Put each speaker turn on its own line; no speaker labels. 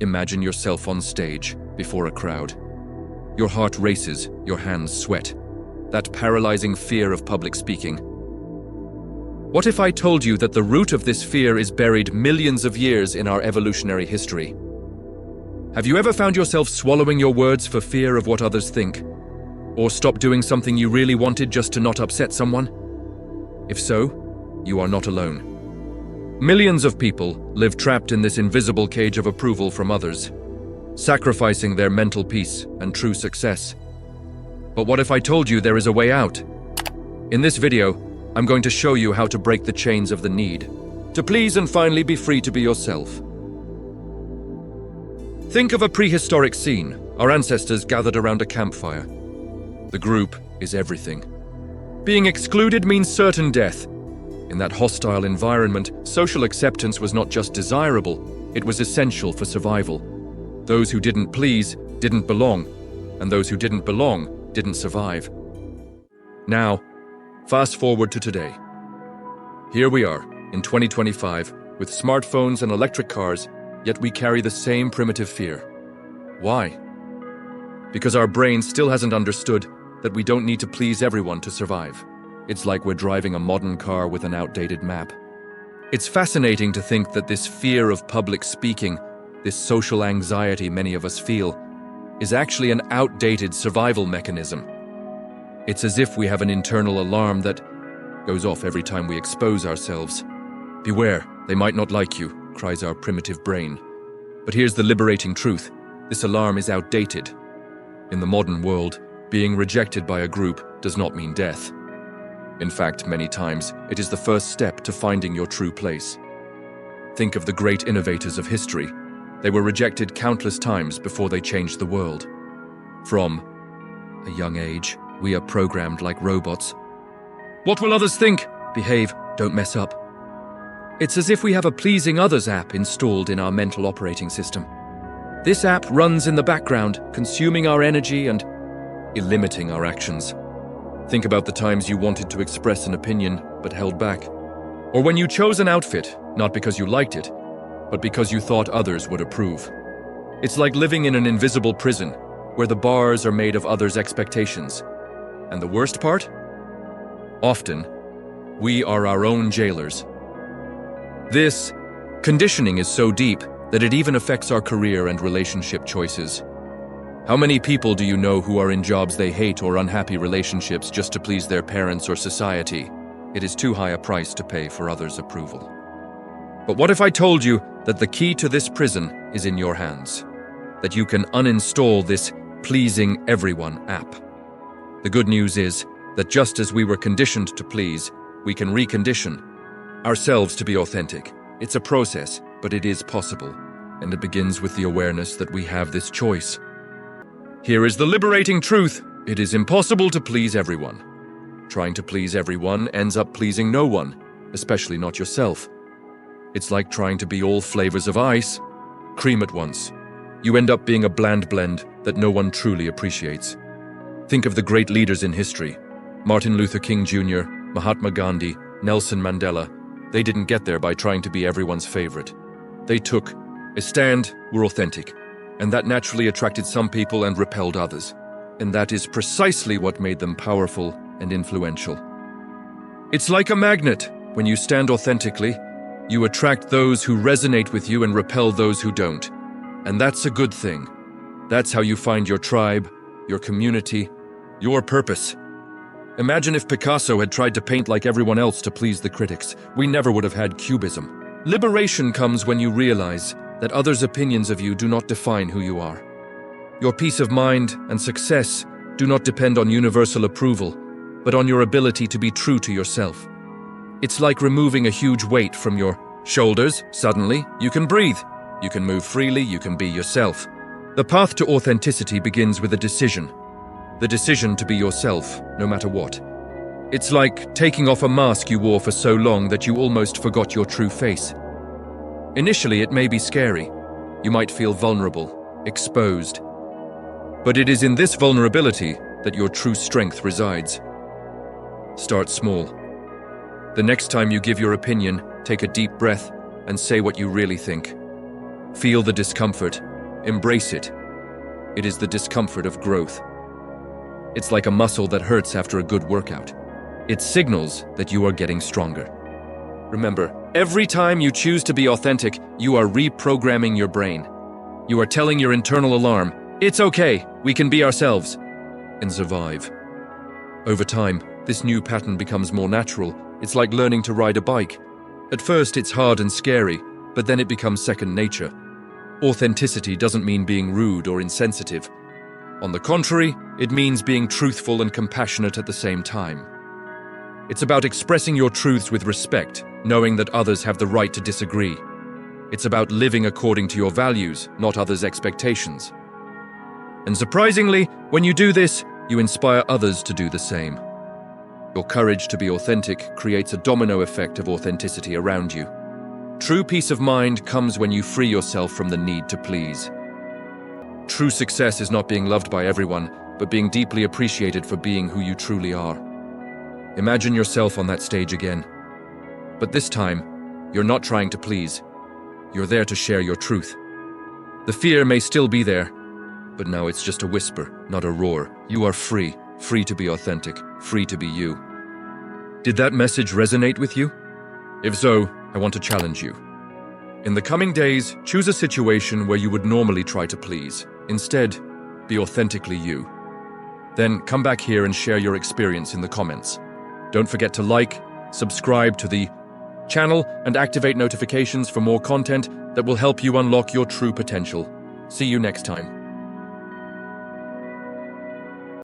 Imagine yourself on stage, before a crowd. Your heart races, your hands sweat. That paralyzing fear of public speaking. What if I told you that the root of this fear is buried millions of years in our evolutionary history? Have you ever found yourself swallowing your words for fear of what others think? Or stop doing something you really wanted just to not upset someone? If so, you are not alone. Millions of people live trapped in this invisible cage of approval from others, sacrificing their mental peace and true success. But what if I told you there is a way out? In this video, I'm going to show you how to break the chains of the need to please and finally be free to be yourself. Think of a prehistoric scene. Our ancestors gathered around a campfire. The group is everything. Being excluded means certain death. In that hostile environment, social acceptance was not just desirable, it was essential for survival. Those who didn't please didn't belong, and those who didn't belong didn't survive. Now, fast forward to today. Here we are, in 2025, with smartphones and electric cars, yet we carry the same primitive fear. Why? Because our brain still hasn't understood that we don't need to please everyone to survive. It's like we're driving a modern car with an outdated map. It's fascinating to think that this fear of public speaking, this social anxiety many of us feel, is actually an outdated survival mechanism. It's as if we have an internal alarm that goes off every time we expose ourselves. Beware, they might not like you, cries our primitive brain. But here's the liberating truth. This alarm is outdated. In the modern world, being rejected by a group does not mean death. In fact, many times, it is the first step to finding your true place. Think of the great innovators of history. They were rejected countless times before they changed the world. From a young age, we are programmed like robots. What will others think? Behave, don't mess up. It's as if we have a pleasing others app installed in our mental operating system. This app runs in the background, consuming our energy and limiting our actions. Think about the times you wanted to express an opinion but held back. Or when you chose an outfit, not because you liked it, but because you thought others would approve. It's like living in an invisible prison, where the bars are made of others' expectations. And the worst part? Often, we are our own jailers. This conditioning is so deep that it even affects our career and relationship choices. How many people do you know who are in jobs they hate or unhappy relationships just to please their parents or society? It is too high a price to pay for others' approval. But what if I told you that the key to this prison is in your hands? That you can uninstall this pleasing everyone app? The good news is that just as we were conditioned to please, we can recondition ourselves to be authentic. It's a process, but it is possible. And it begins with the awareness that we have this choice. Here is the liberating truth. It is impossible to please everyone. Trying to please everyone ends up pleasing no one, especially not yourself. It's like trying to be all flavors of ice, cream at once. You end up being a bland blend that no one truly appreciates. Think of the great leaders in history. Martin Luther King Jr., Mahatma Gandhi, Nelson Mandela. They didn't get there by trying to be everyone's favorite. They took a stand, were authentic. And that naturally attracted some people and repelled others. And that is precisely what made them powerful and influential. It's like a magnet. When you stand authentically, you attract those who resonate with you and repel those who don't. And that's a good thing. That's how you find your tribe, your community, your purpose. Imagine if Picasso had tried to paint like everyone else to please the critics. We never would have had Cubism. Liberation comes when you realize that others' opinions of you do not define who you are. Your peace of mind and success do not depend on universal approval, but on your ability to be true to yourself. It's like removing a huge weight from your shoulders. Suddenly, you can breathe. You can move freely, you can be yourself. The path to authenticity begins with a decision. The decision to be yourself, no matter what. It's like taking off a mask you wore for so long that you almost forgot your true face. Initially, it may be scary. You might feel vulnerable, exposed. But it is in this vulnerability that your true strength resides. Start small. The next time you give your opinion, take a deep breath and say what you really think. Feel the discomfort, Embrace it. It is the discomfort of growth. It's like a muscle that hurts after a good workout. It signals that you are getting stronger. Remember, every time you choose to be authentic, you are reprogramming your brain. You are telling your internal alarm, it's okay, we can be ourselves, and survive. Over time, this new pattern becomes more natural. It's like learning to ride a bike. At first, it's hard and scary, but then it becomes second nature. Authenticity doesn't mean being rude or insensitive. On the contrary, it means being truthful and compassionate at the same time. It's about expressing your truths with respect, knowing that others have the right to disagree. It's about living according to your values, not others' expectations. And surprisingly, when you do this, you inspire others to do the same. Your courage to be authentic creates a domino effect of authenticity around you. True peace of mind comes when you free yourself from the need to please. True success is not being loved by everyone, but being deeply appreciated for being who you truly are. Imagine yourself on that stage again. But this time, you're not trying to please. You're there to share your truth. The fear may still be there, but now it's just a whisper, not a roar. You are free, free to be authentic, free to be you. Did that message resonate with you? If so, I want to challenge you. In the coming days, choose a situation where you would normally try to please. Instead, be authentically you. Then come back here and share your experience in the comments. Don't forget to like, subscribe to the channel, and activate notifications for more content that will help you unlock your true potential. See you next time.